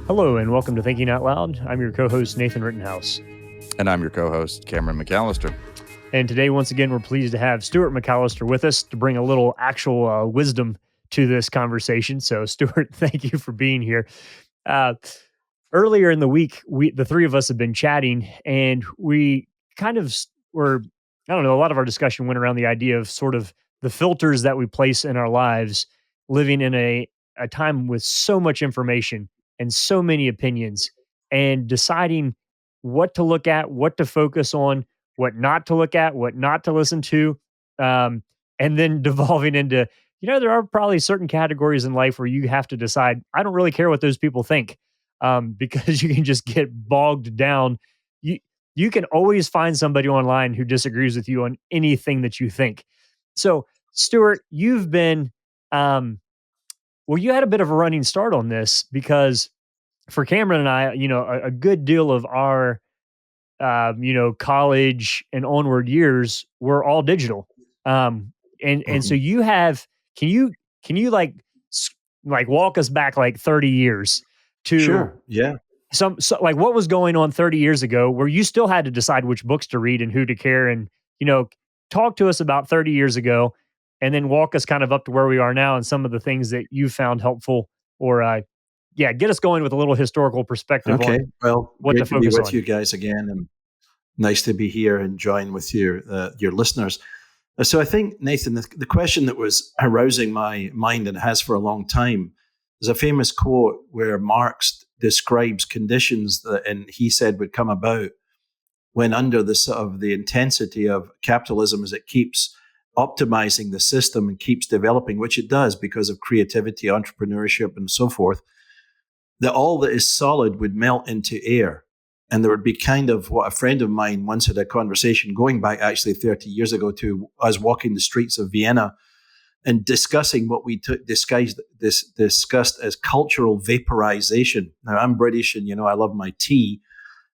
Hello, and welcome to Thinking Out Loud. I'm your co-host, Nathan Rittenhouse. And I'm your co-host, Cameron McAllister. And today, once again, we're pleased to have Stuart McAllister with us to bring a little actual wisdom to this conversation. So, Stuart, thank you for being here. Earlier in the week, the three of us have been chatting, and we kind of were, I don't know, a lot of our discussion went around the idea of sort of the filters that we place in our lives, living in a time with so much information and so many opinions, and deciding what to look at, what to focus on, what not to look at, what not to listen to, and then devolving into, there are probably certain categories in life where you have to decide, I don't really care what those people think, because you can just get bogged down. You can always find somebody online who disagrees with you on anything that you think. So, Stuart, you've been, you had a bit of a running start on this because for Cameron and I, a good deal of our, college and onward years were all digital. And so you have, can you like walk us back like 30 years to Sure. Yeah. So like what was going on 30 years ago where you still had to decide which books to read and who to care, and, talk to us about 30 years ago and then walk us kind of up to where we are now and some of the things that you found helpful, or get us going with a little historical perspective. Okay. On well, what great to to be focus with on. you guys again, and nice to be here and join with your listeners. So I think, Nathan, the question that was arousing my mind and has for a long time is a famous quote where Marx describes conditions that, and he said, would come about when under the sort of the intensity of capitalism as it keeps optimizing the system and keeps developing, which it does because of creativity, entrepreneurship, and so forth, that all that is solid would melt into air. And there would be kind of what a friend of mine once had a conversation going back actually 30 years ago to us walking the streets of Vienna and discussing what we discussed as cultural vaporization. Now, I'm British and, I love my tea.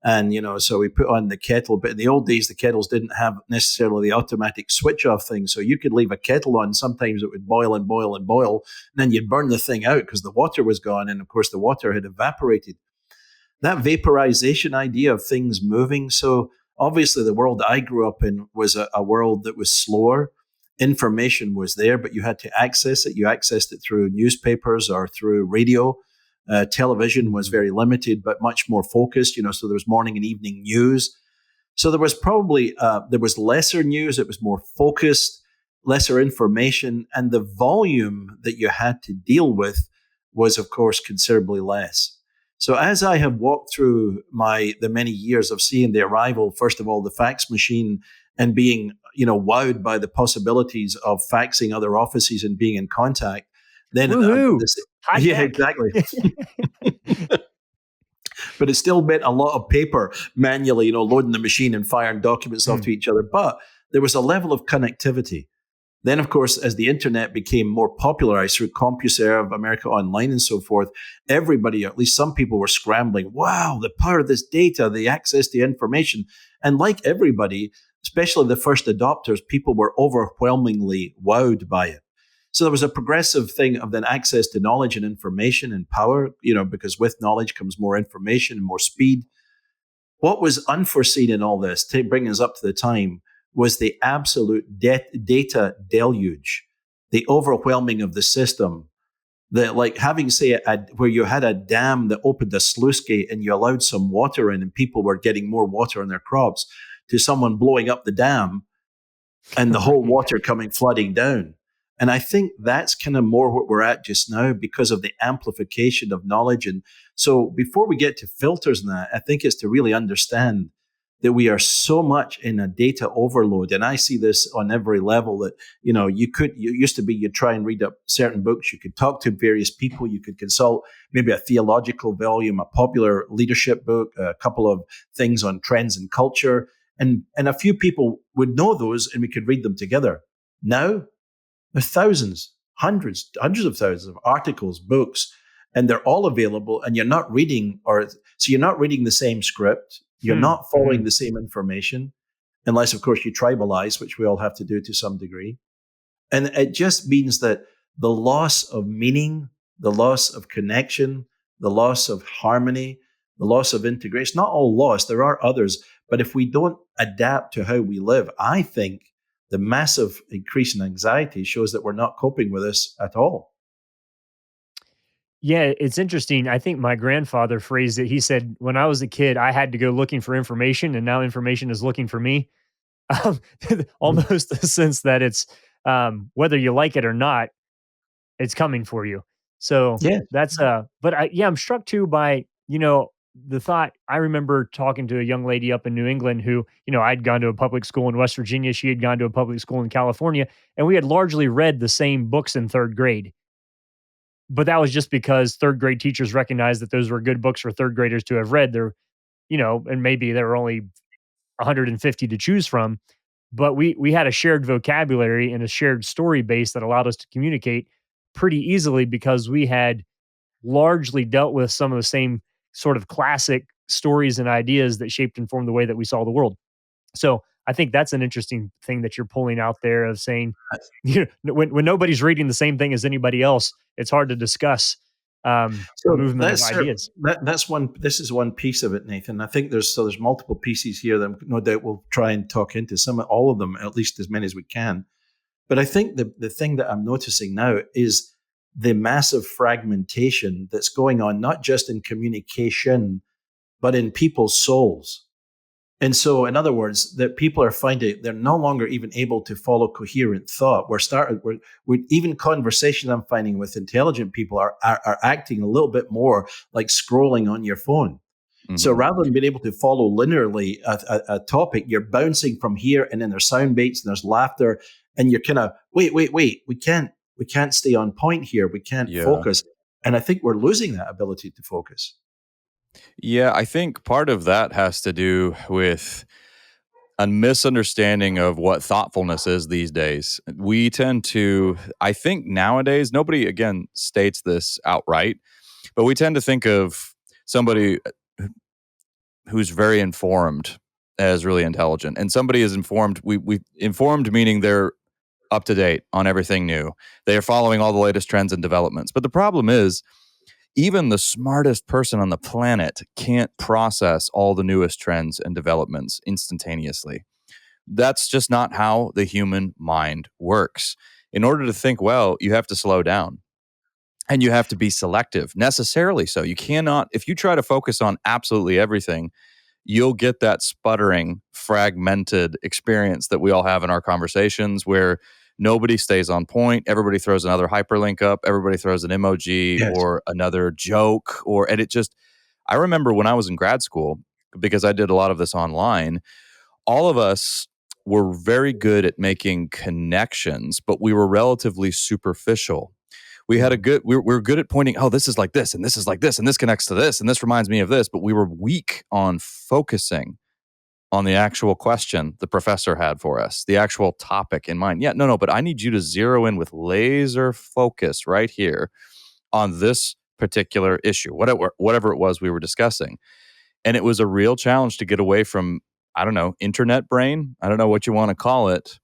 And, so we put on the kettle. But in the old days, the kettles didn't have necessarily the automatic switch off thing. So you could leave a kettle on. Sometimes it would boil and boil and boil. And then you'd burn the thing out because the water was gone. And of course, the water had evaporated. That vaporization idea of things moving. So obviously, the world that I grew up in was a world that was slower. Information was there, but you had to access it. You accessed it through newspapers or through radio. Television was very limited, but much more focused, so there was morning and evening news. So there was probably, there was lesser news. It was more focused, lesser information. And the volume that you had to deal with was, of course, considerably less. So as I have walked through the many years of seeing the arrival, first of all, the fax machine and being, wowed by the possibilities of faxing other offices and being in contact, then yeah, exactly. But it still meant a lot of paper manually, loading the machine and firing documents off to each other. But there was a level of connectivity. Then, of course, as the internet became more popularized through CompuServe, America Online, and so forth, everybody, at least some people, were scrambling. Wow, the power of this data, the access to information. And like everybody, especially the first adopters, people were overwhelmingly wowed by it. So there was a progressive thing of then access to knowledge and information and power, because with knowledge comes more information and more speed. What was unforeseen in all this, to bring us up to the time, was the absolute data deluge, the overwhelming of the system. That, like having, say, where you had a dam that opened a sluice gate and you allowed some water in and people were getting more water in their crops, to someone blowing up the dam and the whole water coming flooding down. And I think that's kind of more what we're at just now because of the amplification of knowledge. And so before we get to filters and that, I think it's to really understand that we are so much in a data overload. And I see this on every level that, you'd try and read up certain books. You could talk to various people. You could consult maybe a theological volume, a popular leadership book, a couple of things on trends and culture. And a few people would know those and we could read them together. Now, with thousands, hundreds of thousands of articles, books, and they're all available, and you're not reading the same script. You're not following the same information, unless, of course, you tribalize, which we all have to do to some degree. And it just means that the loss of meaning, the loss of connection, the loss of harmony, the loss of integration. Not all lost, there are others. But if we don't adapt to how we live, I think the massive increase in anxiety shows that we're not coping with this at all. Yeah, it's interesting. I think my grandfather phrased it. He said, "When I was a kid, I had to go looking for information, and now information is looking for me." Um, Mhm. almost the sense that it's whether you like it or not, it's coming for you. So Yeah. that's but yeah, I'm struck too by, the thought. I remember talking to a young lady up in New England who, I'd gone to a public school in West Virginia. She had gone to a public school in California, and we had largely read the same books in third grade. But that was just because third grade teachers recognized that those were good books for third graders to have read. And maybe there were only 150 to choose from, but we had a shared vocabulary and a shared story base that allowed us to communicate pretty easily because we had largely dealt with some of the same sort of classic stories and ideas that shaped and formed the way that we saw the world. So I think that's an interesting thing that you're pulling out there of saying, when nobody's reading the same thing as anybody else, it's hard to discuss the So movement of ideas. that's one. This is one piece of it, Nathan. I think there's multiple pieces here that no doubt we'll try and talk into all of them, at least as many as we can. But I think the thing that I'm noticing now is the massive fragmentation that's going on, not just in communication, but in people's souls. And so, in other words, that people are finding they're no longer even able to follow coherent thought. We're even conversations I'm finding with intelligent people are acting a little bit more like scrolling on your phone. So Hmm. rather than being able to follow linearly a topic, you're bouncing from here, and then there's sound baits and there's laughter, and you're kind of wait, we can't stay on point here. We can't Yeah. focus, and I think we're losing that ability to focus. Yeah, I think part of that has to do with a misunderstanding of what thoughtfulness is these days. We tend to, I think nowadays, nobody again states this outright, but we tend to think of somebody who's very informed as really intelligent. And somebody is informed, we informed meaning they're up to date on everything new. They are following all the latest trends and developments. But the problem is, even the smartest person on the planet can't process all the newest trends and developments instantaneously. That's just not how the human mind works. In order to think well, you have to slow down and you have to be selective, necessarily so. You cannot, if you try to focus on absolutely everything, you'll get that sputtering, fragmented experience that we all have in our conversations where nobody stays on point. Everybody throws another hyperlink up, everybody throws an emoji Yes. or another joke, and it just, I remember when I was in grad school, because I did a lot of this online, all of us were very good at making connections, but we were relatively superficial. We had a Mhm. good, we were good at pointing, oh, this is like this, and this is like this, and this connects to this, and this reminds me of this, but we were weak on focusing on the actual question the professor had for us, the actual topic in mind. Yeah, no, but I need you to zero in with laser focus right here on this particular issue, whatever it was we were discussing. And it was a real challenge to get away from, I don't know, internet brain. I don't know what you want to call it.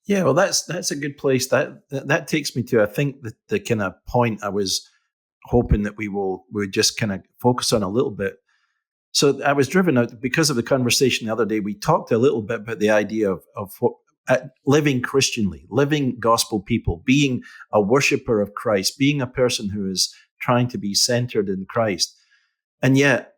Yeah, well, that's a good place. That takes me to I think the kind of point I was hoping that we just kind of focus on a little bit. So I was driven out because of the conversation the other day. We talked a little bit about the idea of what, living Christianly, living gospel people, being a worshiper of Christ, being a person who is trying to be centered in Christ. And yet,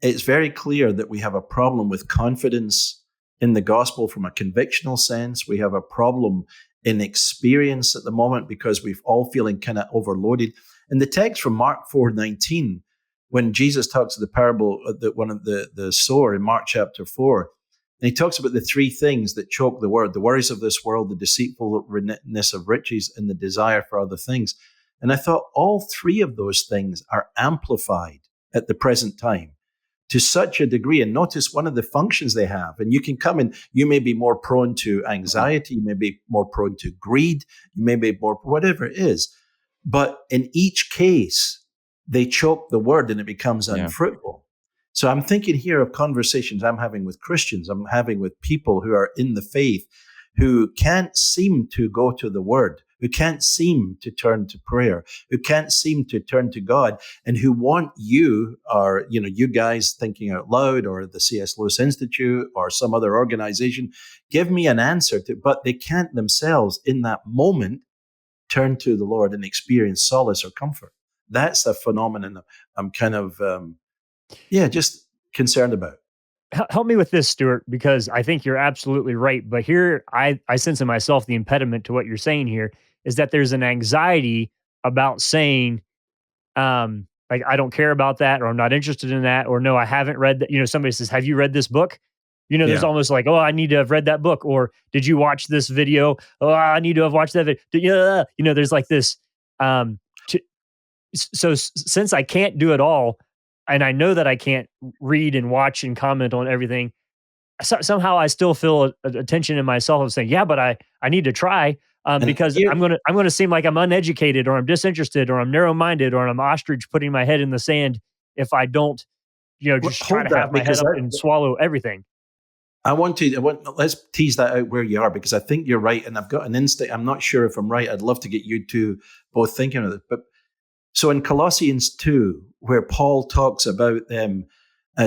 it's very clear that we have a problem with confidence in the gospel from a convictional sense. We have a problem in experience at the moment because we've all feeling kind of overloaded. And the text from Mark 4:19, when Jesus talks of the parable of one of the sower in Mark chapter 4, and he talks about the three things that choke the word: the worries of this world, the deceitfulness of riches, and the desire for other things. And I thought all three of those things are amplified at the present time to such a degree. And notice one of the functions they have. And you can come in, you may be more prone to anxiety, you may be more prone to greed, you may be more, whatever it is. But in each case, they choke the word and it becomes Yeah. unfruitful. So I'm thinking here of conversations I'm having with Christians, I'm having with people who are in the faith who can't seem to go to the word who can't seem to turn to prayer, who can't seem to turn to God, and who want you, or you guys thinking out loud, or the C.S. Lewis Institute, or some other organization, give me an answer to, but they can't themselves in that moment turn to the Lord and experience solace or comfort. That's a phenomenon I'm kind of, just concerned about. Help me with this, Stuart, because I think you're absolutely right. But here, I sense in myself the impediment to what you're saying here is that there's an anxiety about saying, like, I don't care about that, or I'm not interested in that, or no, I haven't read that. Somebody says, "Have you read this book?" There's Yeah. almost like, "Oh, I need to have read that book," or "Did you watch this video?" "Oh, I need to have watched that video." Yeah, there's like this. Um, to, since I can't do it all, and I know that I can't read and watch and comment on everything, somehow I still feel a tension in myself of saying, "Yeah, but I need to try." And Because I'm gonna seem like I'm uneducated, or I'm disinterested, or I'm narrow minded, or I'm ostrich putting my head in the sand if I don't, just try hold to have that, my head because up and swallow everything. let's tease that out where you are, because I think you're right. And I've got an instinct. I'm not sure if I'm right. I'd love to get you two both thinking of it. But so in Colossians 2, where Paul talks about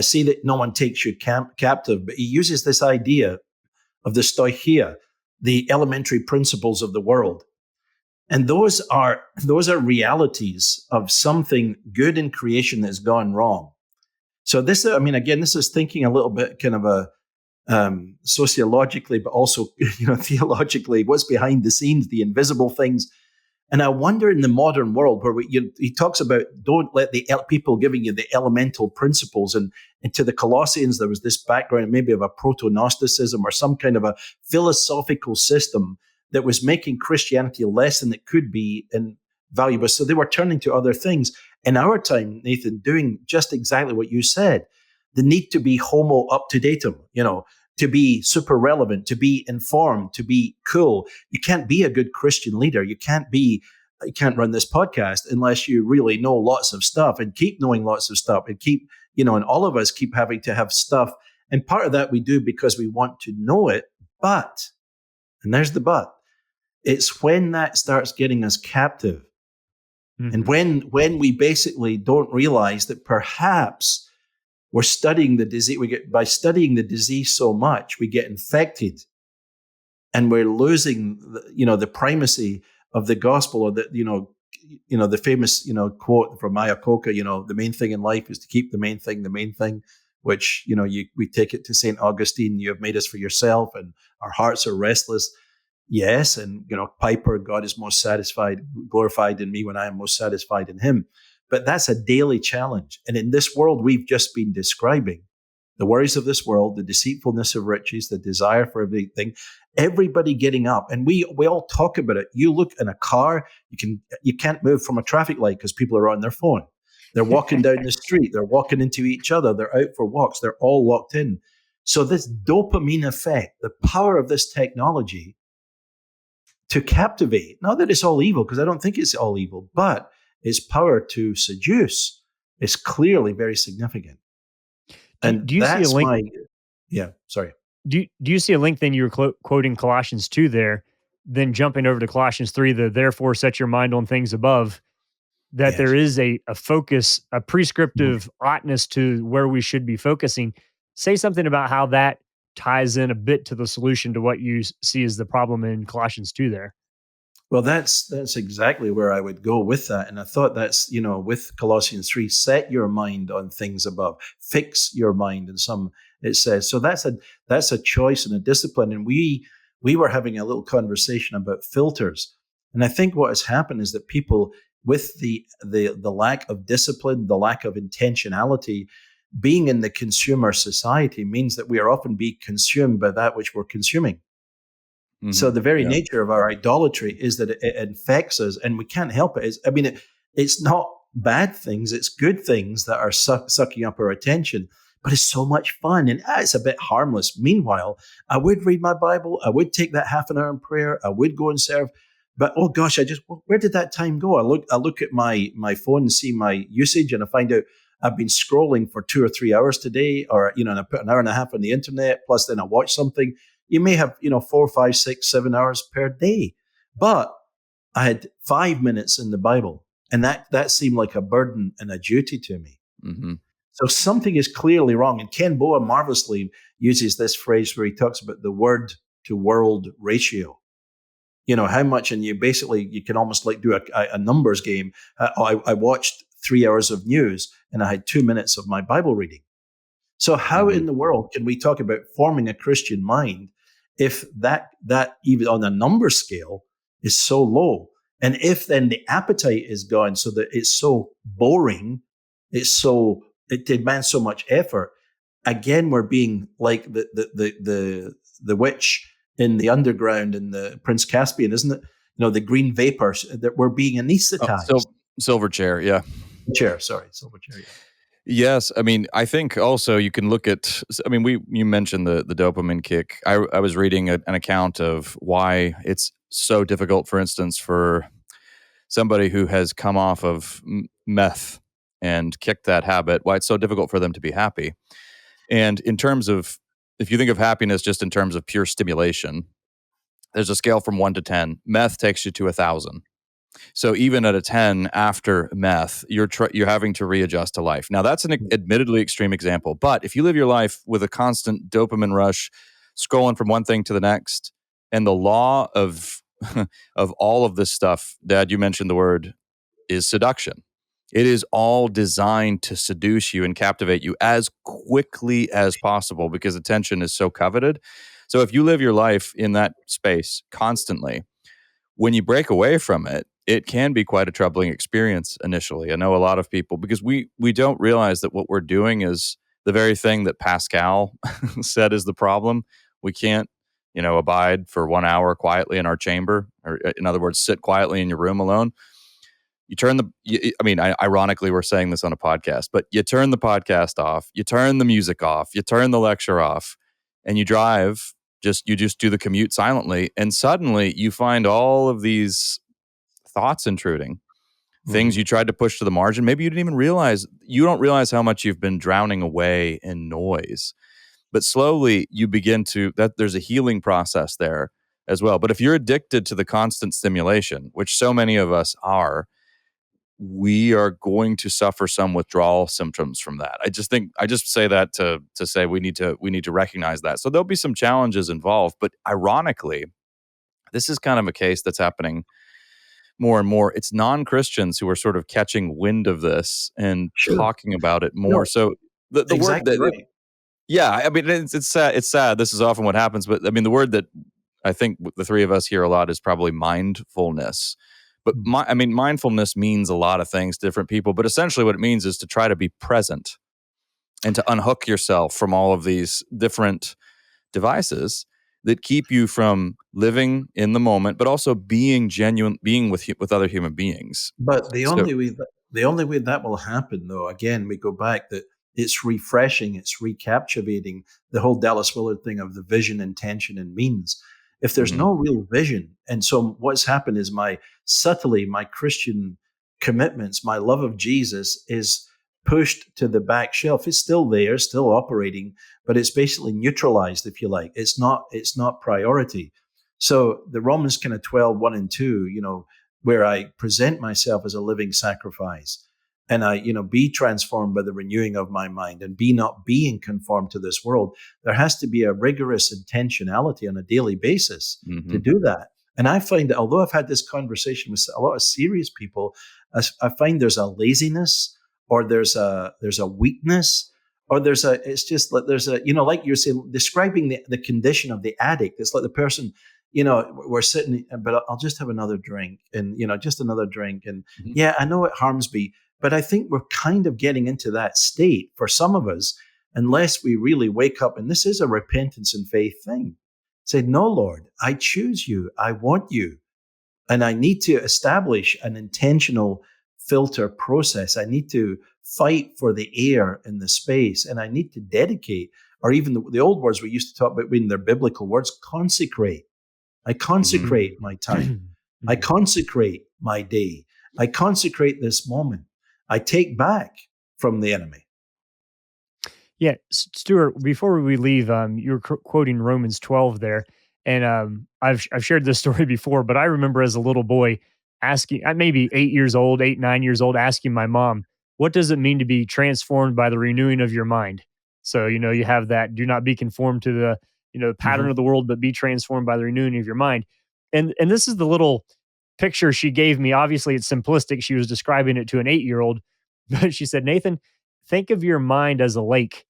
see that no one takes you captive, but he uses this idea of the stoicheia, the elementary principles of the world. And those are realities of something good in creation that's gone wrong. So this, I mean, again, this is thinking a little bit kind of a sociologically, but also theologically, what's behind the scenes, the invisible things. And I wonder, in the modern world, where he talks about, don't let the people giving you the elemental principles, and to the Colossians there was this background maybe of a proto-Gnosticism or some kind of a philosophical system that was making Christianity less than it could be and valuable. So they were turning to other things. In our time, Nathan, doing just exactly what you said, the need to be homo up to datum, to be super relevant, to be informed, to be cool. You can't be a good Christian leader. You can't run this podcast unless you really know lots of stuff and keep knowing lots of stuff and keep, and all of us keep having to have stuff. And part of that we do because we want to know it. But, and there's the but, it's when that starts getting us captive. And Mhm. when we basically don't realize that perhaps we're studying the disease, by studying the disease so much, we get infected, and we're losing, the primacy of the gospel, or the famous, quote from Ayakoka, the main thing in life is to keep the main thing, which, we take it to St. Augustine, you have made us for yourself, and our hearts are restless. Yes. And, Piper, God is most glorified in me when I am most satisfied in him. But that's a daily challenge. And in this world we've just been describing, the worries of this world, the deceitfulness of riches, the desire for everything, everybody getting up. And we all talk about it. You look in a car, you can't move from a traffic light because people are on their phone. They're walking down the street. They're walking into each other. They're out for walks. They're all locked in. So this dopamine effect, the power of this technology to captivate, not that it's all evil, because I don't think it's all evil, but its power to seduce is clearly very significant. And Do you see a that's link? my, yeah, sorry. Do you see a link? Then you were quoting Colossians 2 there, then jumping over to Colossians 3, the therefore set your mind on things above. That there Yes. is a focus, a Mhm. prescriptive oughtness to where we should be focusing. Say something about how that ties in a bit to the solution to what you see as the problem in Colossians 2 there. Well, that's exactly where I would go with that. And I thought that's, with Colossians 3, set your mind on things above, fix your mind. And it says, so that's a choice and a discipline. And we were having a little conversation about filters. And I think what has happened is that people, with the lack of discipline, the lack of intentionality, being in the consumer society means that we are often being consumed by that which we're consuming. So the very Yeah. nature of our idolatry is that it infects us, and we can't help it. It's not bad things; it's good things that are sucking up our attention. But it's so much fun, and it's a bit harmless. Meanwhile, I would read my Bible, I would take that half an hour in prayer, I would go and serve. But oh gosh, where did that time go? I look at my phone and see my usage, and I find out I've been scrolling for 2 or 3 hours today, or and I put an hour and a half on the internet, plus then I watch something. You may have 4, 5, 6, 7 hours per day, but I had 5 minutes in the Bible, and that seemed like a burden and a duty to me. Mm-hmm. So something is clearly wrong. And Ken Boa marvelously uses this phrase where he talks about the word to world ratio. How much, and you can almost like do a numbers game. I watched 3 hours of news and I had 2 minutes of my Bible reading. So how Mm-hmm. in the world can we talk about forming a Christian mind if that even on a number scale is so low? And if then the appetite is gone so that it's so boring, it demands so much effort. Again, we're being like the witch in the underground in the Prince Caspian, isn't it? The green vapors that we're being Oh, anesthetized. silver chair, yeah. Silver chair. Yeah. Yes, I mean, I think also you can look at. I mean, you mentioned the dopamine kick. I was reading an account of why it's so difficult, for instance, for somebody who has come off of meth and kicked that habit, why it's so difficult for them to be happy. And in terms of, if you think of happiness just in terms of pure stimulation, there's a scale from 1 to 10. Meth takes you to 1,000. So even at a 10 after meth, you're having to readjust to life. Now that's an admittedly extreme example, but if you live your life with a constant dopamine rush, scrolling from one thing to the next, and the law of of all of this stuff, Dad, you mentioned the word, is seduction. It is all designed to seduce you and captivate you as quickly as possible because attention is so coveted. So if you live your life in that space constantly, when you break away from it, it can be quite a troubling experience initially. I know a lot of people, because we don't realize that what we're doing is the very thing that Pascal said is the problem. We can't, abide for 1 hour quietly in our chamber, or in other words, sit quietly in your room alone. You turn ironically, we're saying this on a podcast, but you turn the podcast off, you turn the music off, you turn the lecture off, and you drive. You just do the commute silently, and suddenly you find all of these thoughts intruding, things you tried to push to the margin. Maybe you don't realize how much you've been drowning away in noise, but slowly you begin that there's a healing process there as well. But if you're addicted to the constant stimulation, which so many of us are, we are going to suffer some withdrawal symptoms from that. I just say that to say we need to recognize that. So there'll be some challenges involved, but ironically, this is kind of a case that's happening more and more. It's non-Christians who are sort of catching wind of this and Sure. talking about it more. No, So the word exactly that right. yeah, I mean, it's sad. It's sad. This is often what happens, but I mean, the word that I think the three of us hear a lot is probably mindfulness. But mindfulness means a lot of things to different people. But essentially, what it means is to try to be present and to unhook yourself from all of these different devices that keep you from living in the moment, but also being genuine, being with other human beings. But So, the only way that will happen, though, again, we go back that it's refreshing, it's recaptivating the whole Dallas Willard thing of the vision, intention, and means. If there's mhm, no real vision, and so what's happened is my Christian commitments, my love of Jesus is pushed to the back shelf. It's still there, still operating, but it's basically neutralized, if you like. It's not priority. So the Romans kind of 12, 1 and 2, where I present myself as a living sacrifice and I, be transformed by the renewing of my mind and be not being conformed to this world. There has to be a rigorous intentionality on a daily basis to mhm, do that. And I find that although I've had this conversation with a lot of serious people, I find there's a laziness or there's a weakness or it's just like there's a, like you're saying, describing the condition of the addict. It's like the person, we're sitting, but I'll just have another drink and, just another drink. And mhm, yeah, I know it harms me, but I think we're kind of getting into that state for some of us, unless we really wake up. And this is a repentance and faith thing. Say, no, Lord, I choose you. I want you. And I need to establish an intentional filter process. I need to fight for the air and the space. And I need to dedicate, or even the old words we used to talk about in their biblical words, consecrate. I mhm. consecrate my time. I consecrate my day. I consecrate this moment. I take back from the enemy. Yeah, Stuart, before we leave, you were quoting Romans 12 there, and I've shared this story before, but I remember as a little boy asking, maybe 8 years old, 8, 9 years old, asking my mom, what does it mean to be transformed by the renewing of your mind? So, you have that, do not be conformed to the pattern Hmm. of the world, but be transformed by the renewing of your mind. And this is the little picture she gave me. Obviously, it's simplistic. She was describing it to an 8-year old, but she said, Nathan, think of your mind as a lake.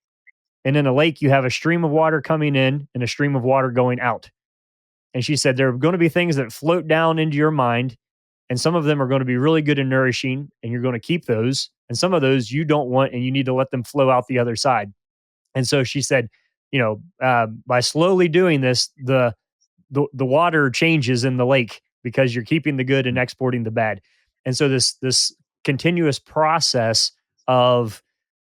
And in a lake, you have a stream of water coming in and a stream of water going out. And she said, there are going to be things that float down into your mind, and some of them are going to be really good and nourishing, and you're going to keep those. And some of those you don't want, and you need to let them flow out the other side. And so she said, by slowly doing this, the water changes in the lake because you're keeping the good and exporting the bad. And so this continuous process of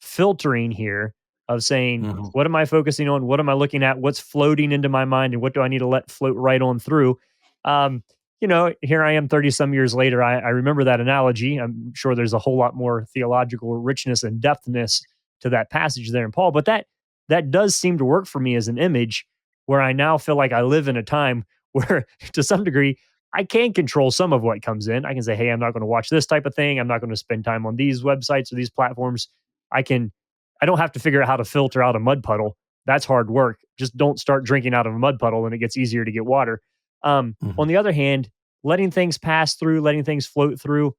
filtering here, of saying, Hmm. what am I focusing on? What am I looking at? What's floating into my mind? And what do I need to let float right on through? Um, here I am 30 some years later. I remember that analogy. I'm sure there's a whole lot more theological richness and depthness to that passage there in Paul, but that does seem to work for me as an image, where I now feel like I live in a time where, to some degree, I can control some of what comes in. I can say, hey, I'm not going to watch this type of thing. I'm not going to spend time on these websites or these platforms. I don't have to figure out how to filter out a mud puddle. That's hard work. Just don't start drinking out of a mud puddle and it gets easier to get water. On Hmm. the other hand, letting things pass through, letting things float through,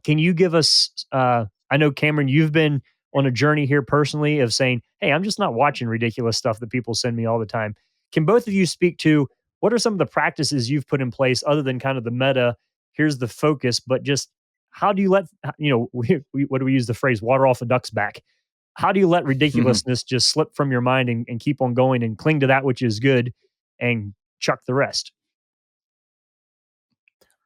can you give us? I know, Cameron, you've been on a journey here personally of saying, "Hey, I'm just not watching ridiculous stuff that people send me all the time." Can both of you speak to what are some of the practices you've put in place other than kind of the meta? Here's the focus, but just how do you let what do we use the phrase "water off a duck's back"? How do you let ridiculousness just slip from your mind and keep on going and cling to that which is good and chuck the rest?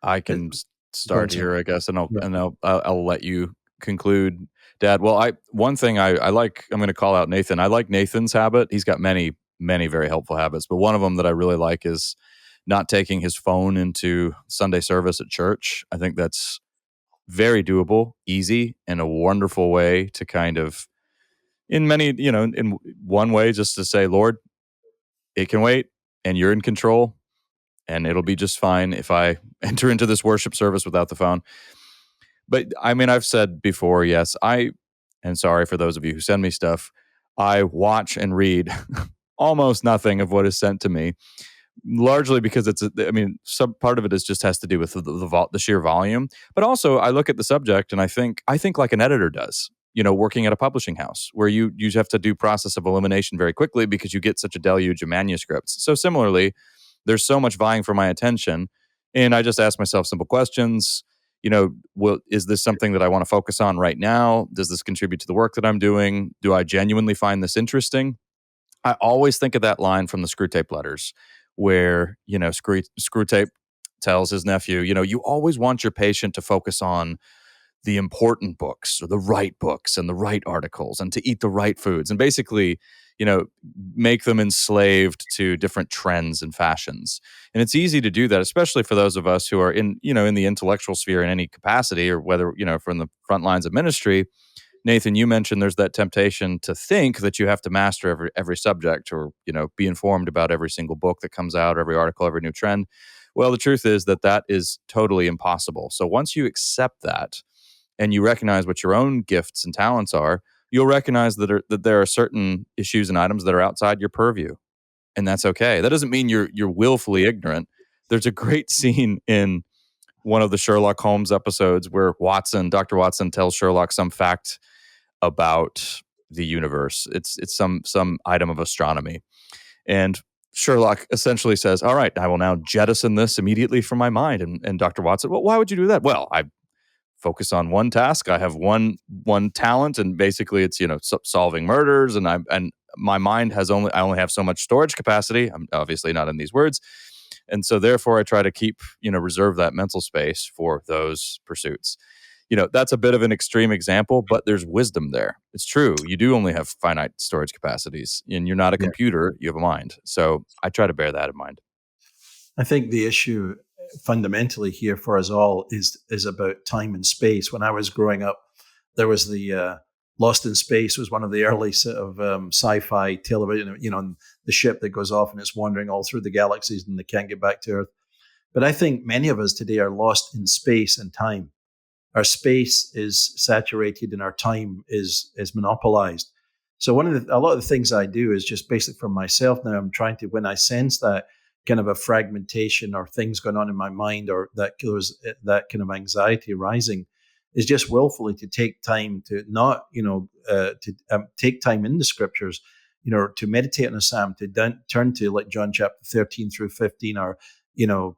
I Uh, can Go ahead, start sir. here, I guess, and Yeah. I'll let you conclude, Dad. Well, one thing I like, I'm going to call out Nathan. I like Nathan's habit. He's got many very helpful habits, but one of them that I really like is not taking his phone into Sunday service at church. I think that's very doable, easy, and a wonderful way to kind of, in many, in one way, just to say, Lord, it can wait, and you're in control, and it'll be just fine if I enter into this worship service without the phone. But I mean, I've said before, yes, and sorry for those of you who send me stuff, I watch and read almost nothing of what is sent to me, largely because I mean, some part of it is just has to do with the sheer volume. But also, I look at the subject and I think like an editor does, working at a publishing house where you have to do process of elimination very quickly because you get such a deluge of manuscripts. So similarly, there's so much vying for my attention, and I just ask myself simple questions. Is this something that I want to focus on right now? Does this contribute to the work that I'm doing? Do I genuinely find this interesting? I always think of that line from the Screw Tape Letters, where Screw Tape tells his nephew, you always want your patient to focus on the important books or the right books and the right articles and to eat the right foods and basically, you know, make them enslaved to different trends and fashions. And it's easy to do that, especially for those of us who are in the intellectual sphere in any capacity, or whether, from the front lines of ministry. Nathan, you mentioned there's that temptation to think that you have to master every subject, or, be informed about every single book that comes out, every article, every new trend. Well, the truth is that is totally impossible. So once you accept that, and you recognize what your own gifts and talents are, you'll recognize that there are certain issues and items that are outside your purview, and that's okay. That doesn't mean you're willfully ignorant. There's a great scene in one of the Sherlock Holmes episodes where Dr. Watson tells Sherlock some fact about the universe. It's some item of astronomy, and Sherlock essentially says, "All right, I will now jettison this immediately from my mind." And Dr. Watson, "Well, why would you do that?" "Well, I focus on one task. I have one talent, and basically it's solving murders. And my mind I only have so much storage capacity. I'm obviously not in these words, and so therefore I try to keep reserve that mental space for those pursuits." That's a bit of an extreme example, but there's wisdom there. It's true. You do only have finite storage capacities, and you're not a Yeah. computer. You have a mind. So I try to bear that in mind. I think the issue fundamentally here for us all is about time and space. When I was growing up, there was the Lost in Space was one of the early sort of sci-fi television. The ship that goes off and it's wandering all through the galaxies and they can't get back to Earth. But I think many of us today are lost in space and time. Our space is saturated and our time is monopolized. So a lot of the things I do is just basically for myself now. I'm trying to, when I sense that kind of a fragmentation or things going on in my mind, or that kind of anxiety arising, is just willfully to take time to not, take time in the scriptures, to meditate on a psalm, to turn to like John chapter 13 through 15, or,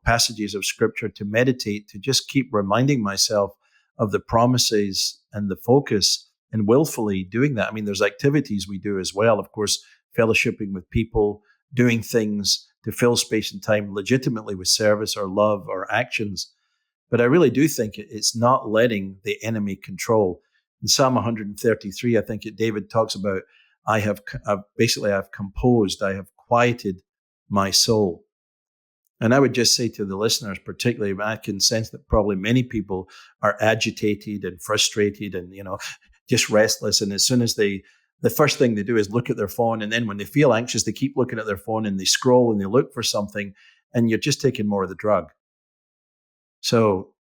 passages of scripture, to meditate, to just keep reminding myself of the promises and the focus, and willfully doing that. I mean, there's activities we do as well, of course, fellowshipping with people, doing things to fill space and time legitimately with service or love or actions. But I really do think it's not letting the enemy control. In Psalm 133, I think David talks about, I've composed, I have quieted my soul. And I would just say to the listeners, particularly, I can sense that probably many people are agitated and frustrated and, just restless. And as soon as the first thing they do is look at their phone. And then when they feel anxious, they keep looking at their phone and they scroll and they look for something, and you're just taking more of the drug. So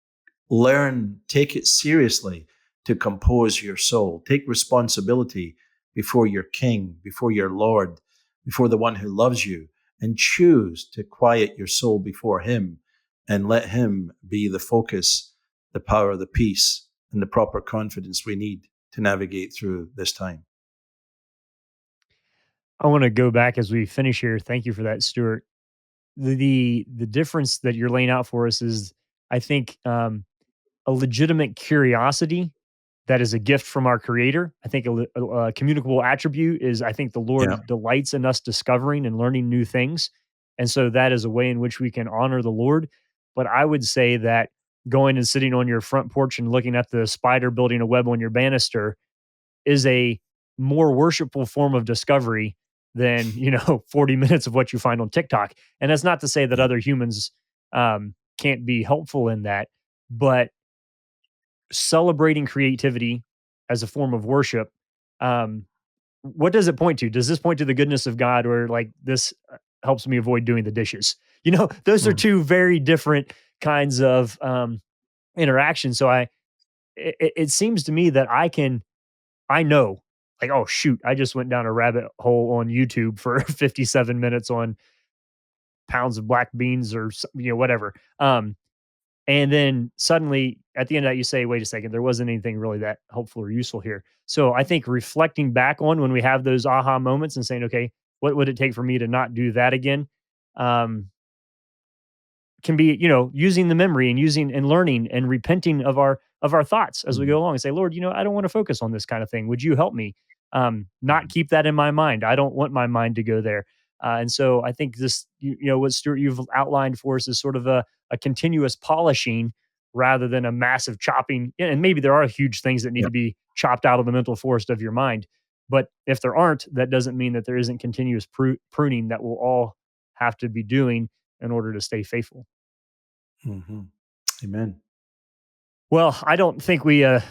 take it seriously to compose your soul. Take responsibility before your King, before your Lord, before the one who loves you, and choose to quiet your soul before him and let him be the focus, the power, the peace, and the proper confidence we need to navigate through this time. I want to go back as we finish here. Thank you for that, Stuart. The difference that you're laying out for us is, I think, a legitimate curiosity that is a gift from our Creator. I think a communicable attribute is, I think the Yeah. Lord delights in us discovering and learning new things. And so that is a way in which we can honor the Lord. But I would say that going and sitting on your front porch and looking at the spider building a web on your banister is a more worshipful form of discovery than 40 minutes of what you find on TikTok. And that's not to say that Yeah. other humans can't be helpful in that, but celebrating creativity as a form of worship, um, what does it point to? Does this point to the goodness of God, or like this helps me avoid doing the dishes? Those are Mm. two very different kinds of interactions. So it seems to me that I know, like, oh shoot, I just went down a rabbit hole on YouTube for 57 minutes on pounds of black beans or whatever. And then suddenly at the end of that, you say, wait a second, there wasn't anything really that helpful or useful here. So I think reflecting back on when we have those aha moments and saying, okay, what would it take for me to not do that again? Um, can be, using the memory and using and learning and repenting of our thoughts as we Mm. go along and say, Lord, I don't want to focus on this kind of thing. Would you help me? Not keep that in my mind. I don't want my mind to go there. And so I think this, what Stuart, you've outlined for us is sort of a continuous polishing rather than a massive chopping. And maybe there are huge things that need Yeah. to be chopped out of the mental forest of your mind. But if there aren't, that doesn't mean that there isn't continuous pruning that we'll all have to be doing in order to stay faithful. Mm-hmm. Amen. Well, I don't think I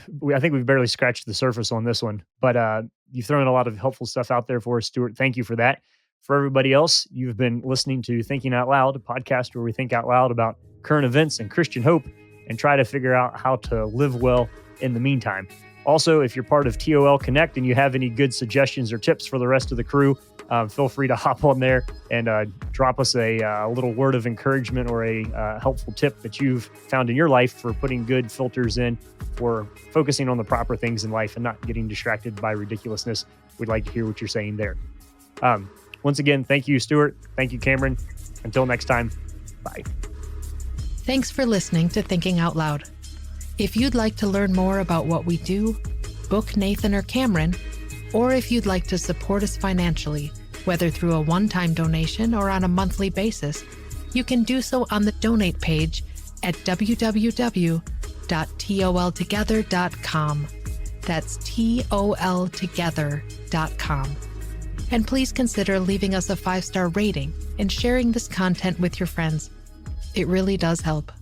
think we've barely scratched the surface on this one, but you've thrown a lot of helpful stuff out there for us, Stuart. Thank you for that. For everybody else, you've been listening to Thinking Out Loud, a podcast where we think out loud about current events and Christian hope and try to figure out how to live well in the meantime. Also, if you're part of TOL Connect and you have any good suggestions or tips for the rest of the crew, feel free to hop on there and drop us a little word of encouragement or a helpful tip that you've found in your life for putting good filters in for focusing on the proper things in life and not getting distracted by ridiculousness. We'd like to hear what you're saying there. Once again, thank you, Stuart. Thank you, Cameron. Until next time, bye. Thanks for listening to Thinking Out Loud. If you'd like to learn more about what we do, book Nathan or Cameron, or if you'd like to support us financially, whether through a one-time donation or on a monthly basis, you can do so on the donate page at www.toltogether.com. That's toltogether.com. And please consider leaving us a 5-star rating and sharing this content with your friends. It really does help.